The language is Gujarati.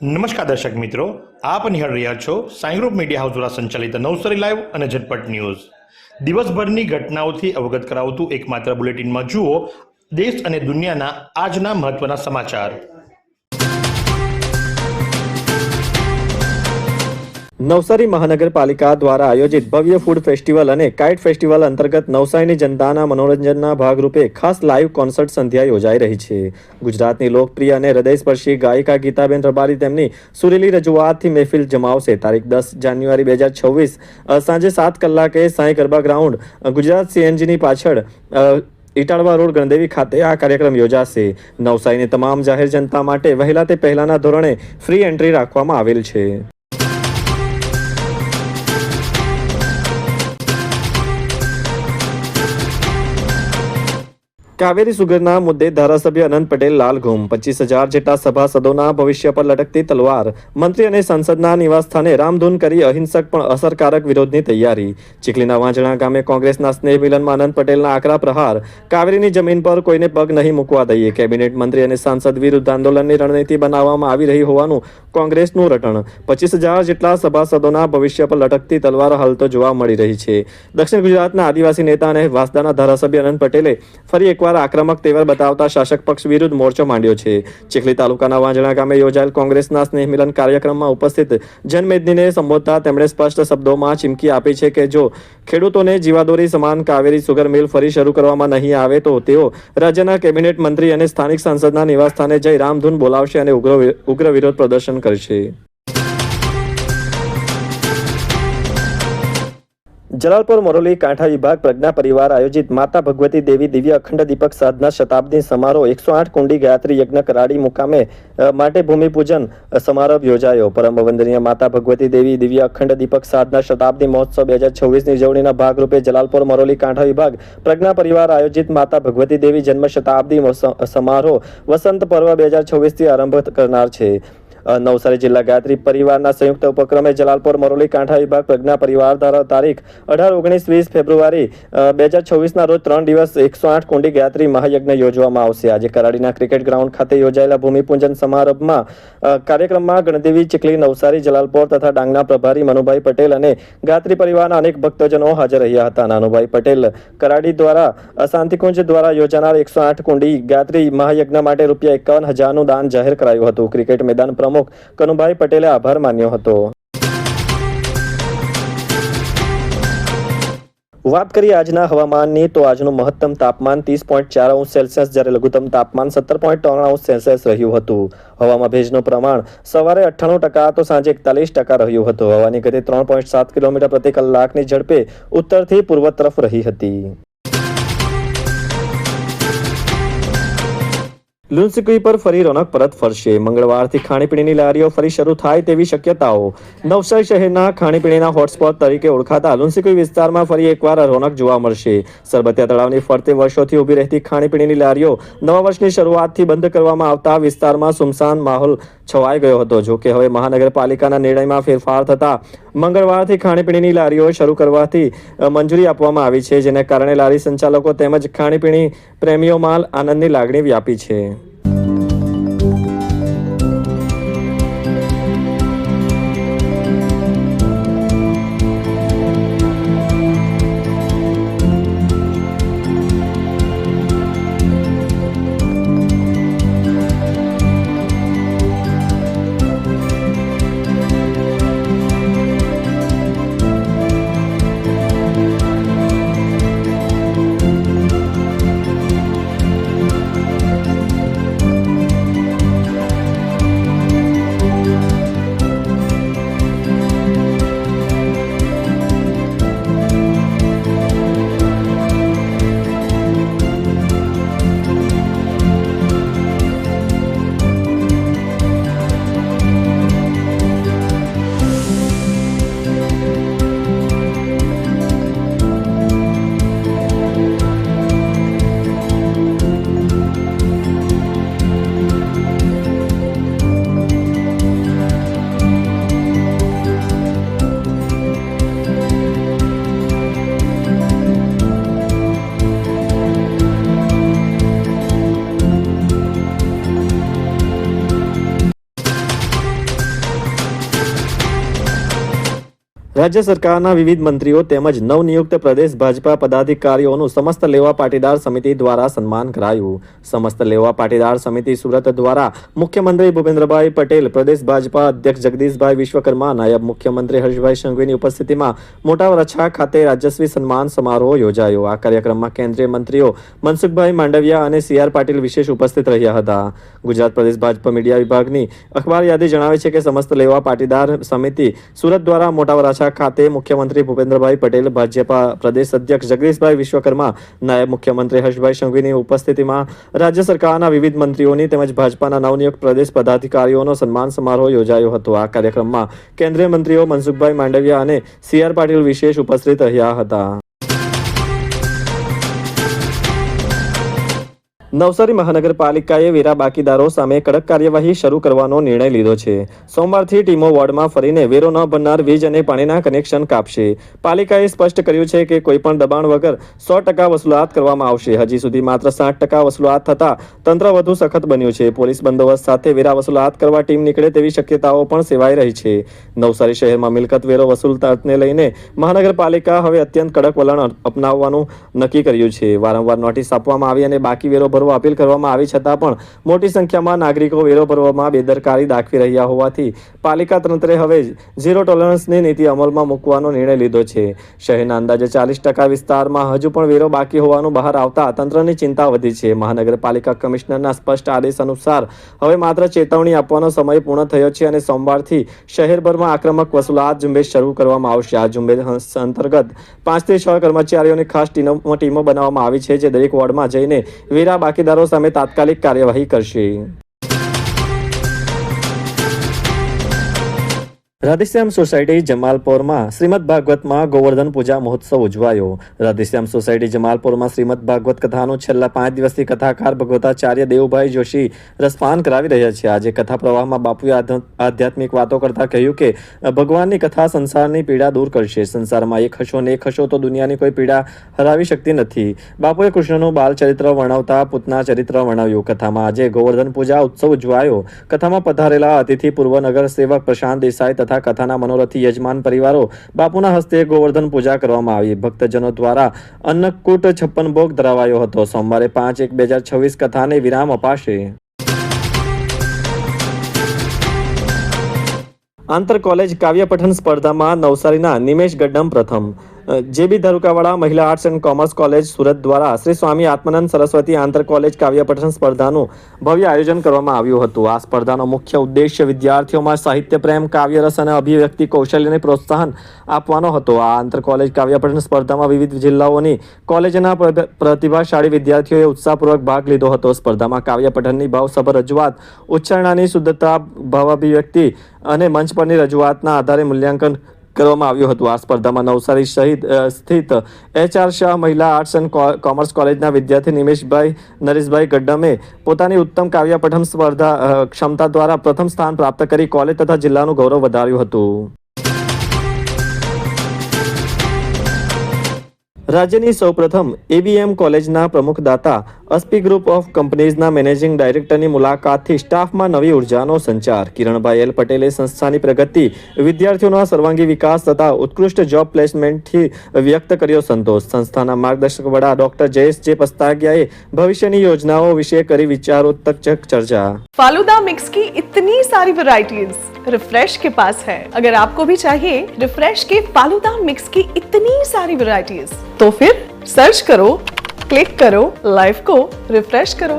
નમસ્કાર દર્શક મિત્રો, આપ નિહાળ રહ્યા છો સાઈ ગ્રુપ મીડિયા હાઉસ દ્વારા સંચાલિત નવસારી લાઈવ અને ઝટપટ ન્યૂઝ. દિવસભરની ઘટનાઓથી અવગત કરાવતું એકમાત્ર બુલેટિનમાં જુઓ દેશ અને દુનિયાના આજના મહત્વના સમાચાર. નવસારી મહાનગરપાલિકા દ્વારા આયોજિત ભવ્ય ફૂડ ફેસ્ટિવલ અને કાઇટ ફેસ્ટિવલ અંતર્ગત નવસારીની જનતાના મનોરંજનના ભાગરૂપે ખાસ લાઇવ કોન્સર્ટ સંધ્યા યોજાઈ રહી છે. ગુજરાતની લોકપ્રિય અને હૃદયસ્પર્શી ગાયિકા ગીતાબેન રબારી તેમની સુરીલી રજૂઆતથી મહેફિલ જમાવશે. તારીખ 10 જાન્યુઆરી 2026 સાંજે 7 કલાકે સાંઈ ગરબા ગ્રાઉન્ડ, ગુજરાત CNGની પાછળ ઇટાળવા રોડ, ગણદેવી ખાતે આ કાર્યક્રમ યોજાશે. નવસારીની તમામ જાહેર જનતા માટે વહેલા તે પહેલાના ધોરણે ફ્રી એન્ટ્રી રાખવામાં આવેલ છે. કાવેરી સુગરના મુદ્દે ધારાસભ્ય અનંત પટેલ લાલઘૂમ. 25,000 જેટલા સભાસદોના ભવિષ્ય પર લટકતી તલવાર. મંત્રી અને સાંસદના નિવાસસ્થાને રામધૂન કરી અહિંસક પણ અસરકારક વિરોધની તૈયારી. ચીખલીના વાંજણા ગામે કોંગ્રેસના સ્નેહ મિલનમાં અનંત પટેલના આકરા પ્રહાર. કાવેરીની જમીન પર કોઈને પગ નહીં મૂકવા દઈએ. કેબિનેટ મંત્રી અને સાંસદ વિરુદ્ધ આંદોલનની રણનીતિ બનાવવામાં આવી રહી હોવાનું કોંગ્રેસનું રટણ. 25,000 જેટલા સભાસદોના ભવિષ્ય પર લટકતી તલવાર હાલ તો જોવા મળી રહી છે. દક્ષિણ ગુજરાતના આદિવાસી નેતા અને વાંસદાના ધારાસભ્ય અનંત પટેલે ફરી એકવાર આક્રમક તેવર બતાવતા શાસક પક્ષ વિરુદ્ધ મોરચો માંડ્યો છે. ચીખલી તાલુકાના વાંજણા ગામે યોજાયેલ કોંગ્રેસના સ્નેહ મિલન કાર્યક્રમમાં ઉપસ્થિત જનમેદનીને સંબોધતા તેમણે સ્પષ્ટ શબ્દોમાં ચીમકી આપી છે કે જો ખેડૂતોને જીવાદોરી સમાન કાવેરી સુગર મિલ ફરી શરૂ કરવામાં નહીં આવે તો તેઓ રાજ્યના કેબિનેટ મંત્રી અને સ્થાનિક સાંસદના નિવાસસ્થાને જઈ રામધૂન બોલાવશે અને ઉગ્ર વિરોધ પ્રદર્શન કરશે. જલાલપોર મોરોલી કાંઠા વિભાગ પ્રજ્ઞા પરિવાર આયોજિત માતા ભગવતી દેવી દિવ્ય અખંડ દીપક સાધના શતાબ્દી સમારોહ 108 કુંડી ગાયત્રી યજ્ઞ કરાડી મુકામે માટે ભૂમિપૂજન સમારોહ યોજાયો. પરમ વંદનીય માતા ભગવતી દેવી દિવ્ય અખંડ દીપક સાધના શતાબ્દી મહોત્સવ 2026ની ઉજવણીના ભાગરૂપે જલાલપોર મોરોલી કાંઠા વિભાગ પ્રજ્ઞા પરિવાર આયોજિત માતા ભગવતી દેવી જન્મ શતાબ્દી સમારોહ વસંત પર્વ 2026થી આરંભ કરનાર છે. નવસારી જિલ્લા ગાયત્રી પરિવારના સંયુક્ત ઉપક્રમે જલાલપોર મોરોલી કાંઠા વિભાગ પ્રજ્ઞા પરિવાર દ્વારા તારીખ 18, 19, 20 ફેબ્રુઆરી 2026ના રોજ 3 દિવસ 108 કુંડી ગાયત્રી મહાયજ્ઞ યોજવામાં આવશે. આજે કરાડીના ક્રિકેટ ગ્રાઉન્ડ ખાતે યોજાયેલા ભૂમિપૂજન સમારંભમાં કાર્યક્રમમાં ગણદેવી, ચીખલી, નવસારી, જલાલપોર તથા ડાંગના પ્રભારી મનુભાઈ પટેલ અને ગાયત્રી પરિવારના અનેક ભક્તજનો હાજર રહ્યા હતા. નાનુભાઈ પટેલ કરાડી દ્વારા શાંતિકુંજ દ્વારા યોજાનાર 108 કુંડી ગાયત્રી મહાયજ્ઞ માટે ₹51,000નું દાન જાહેર કરાયું હતું. ક્રિકેટ મેદાન પ્રમુખ કનુભાઈ પટેલે આભાર માન્યો હતો. વાત કરીએ આજના હવામાનની તો આજનું મહત્તમ તાપમાન 30.4°C જ્યારે લઘુત્તમ તાપમાન 17.3°C રહ્યું હતું. હવામાં ભેજનું પ્રમાણ સવારે 98% તો સાંજે 41% રહ્યું હતું. હવાની ગતિ 3.7 કિલોમીટર પ્રતિ કલાકની ઝડપે ઉત્તરથી પૂર્વ તરફ રહી હતી. લુન્સીકુઈ પર ફરી રોનક પરત ફરશે. મંગળવારથી ખાણીપીણીની લારીઓ ફરી શરૂ થાય તેવી શક્યતાઓ. નવસારી શહેરના ખાણીપીણીના હોટસ્પોટ તરીકે ઓળખાતા લુન્સીકુઈ વિસ્તારમાં ફરી એકવાર રોનક જોવા મળશે. સરબતિયા તળાવની ફરતે વર્ષોથી ઊભી રહેતી ખાણીપીણીની લારીઓ નવા વર્ષની શરૂઆતથી બંધ કરવામાં આવતા વિસ્તારમાં સુમસાન માહોલ છવાઈ ગયો હતો. જો કે હવે મહાનગરપાલિકાના નિર્ણયમાં ફેરફાર થતા મંગળવારથી ખાણીપીણીની લારીઓ શરૂ કરવાથી મંજૂરી આપવામાં આવી છે, જેને કારણે લારી સંચાલકો તેમજ ખાણીપીણી પ્રેમીઓમાં આનંદની લાગણી વ્યાપી છે. રાજ્ય સરકારના વિવિધ મંત્રીઓ તેમજ નવનિયુક્ત પ્રદેશ ભાજપા પદાધિકારીઓનું સમસ્ત લેવા પાટીદાર સમિતિ દ્વારા સન્માન કરાયું. સમસ્ત લેવા પાટીદાર સમિતિ સુરત દ્વારા મુખ્યમંત્રી ભૂપેન્દ્રભાઈ પટેલ, પ્રદેશ ભાજપા અધ્યક્ષ જગદીશભાઈ વિશ્વકર્મા, નાયબ મુખ્યમંત્રી હર્ષભાઈ સંઘવીની ઉપસ્થિતિમાં મોટા વરછા ખાતે રાજ્યશ્રી સન્માન સમારોહ યોજાયો. આ કાર્યક્રમમાં કેન્દ્રીય મંત્રીઓ મનસુખભાઈ માંડવિયા અને સી આર પાટીલ વિશેષ ઉપસ્થિત રહ્યા હતા. ગુજરાત પ્રદેશ ભાજપા મીડિયા વિભાગની અખબાર યાદી જણાવે છે કે સમસ્ત લેવા પાટીદાર સમિતિ સુરત દ્વારા મોટા વરાછા ખાતે મુખ્યમંત્રી ભૂપેન્દ્રભાઈ પટેલ, ભાજપા પ્રદેશ અધ્યક્ષ જગદીશભાઈ વિશ્વકર્મા, નાયબ મુખ્યમંત્રી હર્ષભાઈ સંઘવીની ઉપસ્થિતિમાં રાજ્ય સરકારના વિવિધ મંત્રીઓની તેમજ ભાજપાના નવનિયુક્ત પ્રદેશ પદાધિકારીઓનો સન્માન સમારોહ યોજાયો હતો. આ કાર્યક્રમમાં કેન્દ્રીય મંત્રીઓ મનસુખભાઈ માંડવિયા અને સી આર પાટીલ વિશેષ ઉપસ્થિત રહ્યા હતા. નવસારી મહાનગરપાલિકાએ વેરા બાકીદારો સામે કડક કાર્યવાહી શરૂ કરવાનો નિર્ણય લીધો છે. સોમવારથી ટીમો વોર્ડમાં ફરીને વેરો ન ભરનાર વીજ અને પાણીના કનેક્શન કાપશે. પાલિકાએ સ્પષ્ટ કર્યું છે કે કોઈપણ દબાણ વગર 100% વસૂલાત કરવામાં આવશે. હજી સુધી માત્ર 60% વસૂલાત થતા તંત્ર વધુ સખત બન્યું છે. પોલીસ બંદોબસ્ત સાથે વેરા વસૂલાત કરવા ટીમ નીકળે તેવી શક્યતાઓ પણ સેવાઈ રહી છે. નવસારી શહેરમાં મિલકત વેરો વસૂલતાને લઈને મહાનગરપાલિકા હવે અત્યંત કડક વલણ અપનાવવાનું નક્કી કર્યું છે. વારંવાર નોટિસ આપવામાં આવી અને બાકી વેરો ભરવા અપીલ કરવામાં આવી છતાં પણ મોટી સંખ્યામાં નાગરિકો વેરો ભરવામાં બેદરકારી દાખવી રહ્યા હોવાથી પાલિકા તંત્રે હવે ઝીરો ટોલરન્સની નીતિ અમલમાં મૂકવાનો નિર્ણય લીધો છે. શહેરના અંદાજે 40% વિસ્તારમાં હજુ પણ વેરો બાકી હોવાનું બહાર આવતા તંત્રની ચિંતા વધી છે. મહાનગરપાલિકા કમિશનરના સ્પષ્ટ આદેશ અનુસાર હવે માત્ર ચેતવણી આપવાનો સમય પૂર્ણ થયો છે અને સોમવારથી શહેરભરમાં આક્રમક વસૂલાત ઝુંબેશ શરૂ કરવામાં આવશે. આ ઝુંબેશ અંતર્ગત 5 થી 6 કર્મચારીઓની ખાસ ટીમો બનાવવામાં આવી છે, જે દરેક વોર્ડમાં જઈને વેરા બાકીદારો સામે તાત્કાલિક કાર્યવાહી કરશે. રાધેશ્યામ સોસાયટી જમાલપોરમાં શ્રીમદ ભાગવતમાં ગોવર્ધન પૂજા મહોત્સવ ઉજવાયો. રાધેશ્યામ સોસાયટી જમાલપોરમાં શ્રીમદ ભાગવત કથાનું છેલ્લા 5 દિવસથી કથાકાર ભગવતાચાર્ય દેવુભાઈ જોશી રસપાન કરાવી રહ્યા છે. આજે કથા પ્રવાહમાં બાપુએ આધ્યાત્મિક વાતો કરતા કહ્યું કે ભગવાનની કથા સંસારની પીડા દૂર કરશે. સંસારમાં એક હશો તો દુનિયાની કોઈ પીડા હરાવી શકતી નથી. બાપુએ કૃષ્ણનું બાલ ચરિત્ર વર્ણવતા પૂતના ચરિત્ર વર્ણવ્યું. કથામાં આજે ગોવર્ધન પૂજા ઉત્સવ ઉજવાયો. કથામાં પધારેલા અતિથિ પૂર્વ નગર સેવક પ્રશાંત દેસાઈ તથા કથાના મનોરથી યજમાન પરિવારો બાપુના હસ્તે ગોવર્ધન પૂજા કરવામાં આવી. ભક્તજનો દ્વારા અન્નકૂટ 56 ભોગ ધરાવાયો હતો. સોમવારે 5/1/2026 કથાને વિરામ અપાશે. આંતર કોલેજ કાવ્ય પઠન સ્પર્ધામાં નવસારીના નિમેશ ગડ્ડમ પ્રથમ. જેબી ધરુકાવાડા મહિલા arts and commerce college Surat દ્વારા શ્રી સ્વામી આત્માનંદ સરસ્વતી આંતર કોલેજ કાવ્ય પઠન સ્પર્ધાનું ભવ્ય આયોજન કરવામાં આવ્યું હતું. આ સ્પર્ધાનો મુખ્ય ઉદ્દેશ્ય વિદ્યાર્થીઓમાં સાહિત્ય પ્રેમ, કાવ્ય રસ અને અભિવ્યક્તિ કૌશલ્યને પ્રોત્સાહન આપવાનો હતો. આ આંતર કોલેજ કાવ્ય પઠન સ્પર્ધામાં વિવિધ જિલ્લાઓની કોલેજના પ્રતિભાશાળી વિદ્યાર્થીઓએ ઉત્સાહપૂર્વક ભાગ લીધો હતો. સ્પર્ધામાં કાવ્ય પઠનની ભાવસભર રજૂઆત, ઉચ્ચારણાની શુદ્ધતા, ભાવાભિવ્યક્તિ અને મંચ પરની રજૂઆતના આધારે મૂલ્યાંકન કરવામાં આવ્યું હતું. આ સ્પર્ધામાં નવસારી સ્થિત HR શાહ મહિલા આર્ટ્સ એન્ડ કોમર્સ કોલેજના વિદ્યાર્થી નરેશભાઈ ગડ્ડમે પોતાની ઉત્તમ કાવ્ય પઠન સ્પર્ધા ક્ષમતા દ્વારા પ્રથમ સ્થાન પ્રાપ્ત કરી કોલેજ તથા જિલ્લાનું ગૌરવ વધાર્યું હતું. રાજ્યની સૌપ્રથમ ABM કોલેજના પ્રમુખદાતા અસ્પી ગ્રુપ ઓફ કંપનીઝના મેનેજિંગ ડાયરેક્ટરની મુલાકાતથી સ્ટાફમાં નવી ઉર્જાનો સંચાર. કિરણભાઈ એલ પટેલે સંસ્થાની પ્રગતિ, વિદ્યાર્થીઓના સર્વાંગી વિકાસ તથા ઉત્કૃષ્ટ જોબ પ્લેસમેન્ટથી વ્યક્ત કર્યો સંતોષ. સંસ્થાના માર્ગદર્શક વડા ડોક્ટર જયેશ જે પસ્તાગિયાએ ભવિષ્યની યોજનાઓ વિશે કરી વિચારોત્તક ચર્ચા. फालूदा मिक्स की इतनी सारी वैरायटीज रिफ्रेश के पास है. अगर आपको भी चाहिए रिफ्रेश के फालूदा मिक्स की इतनी सारी वैरायटीज तो फिर सर्च करो, क्लिक करो, लाइफ को रिफ्रेश करो.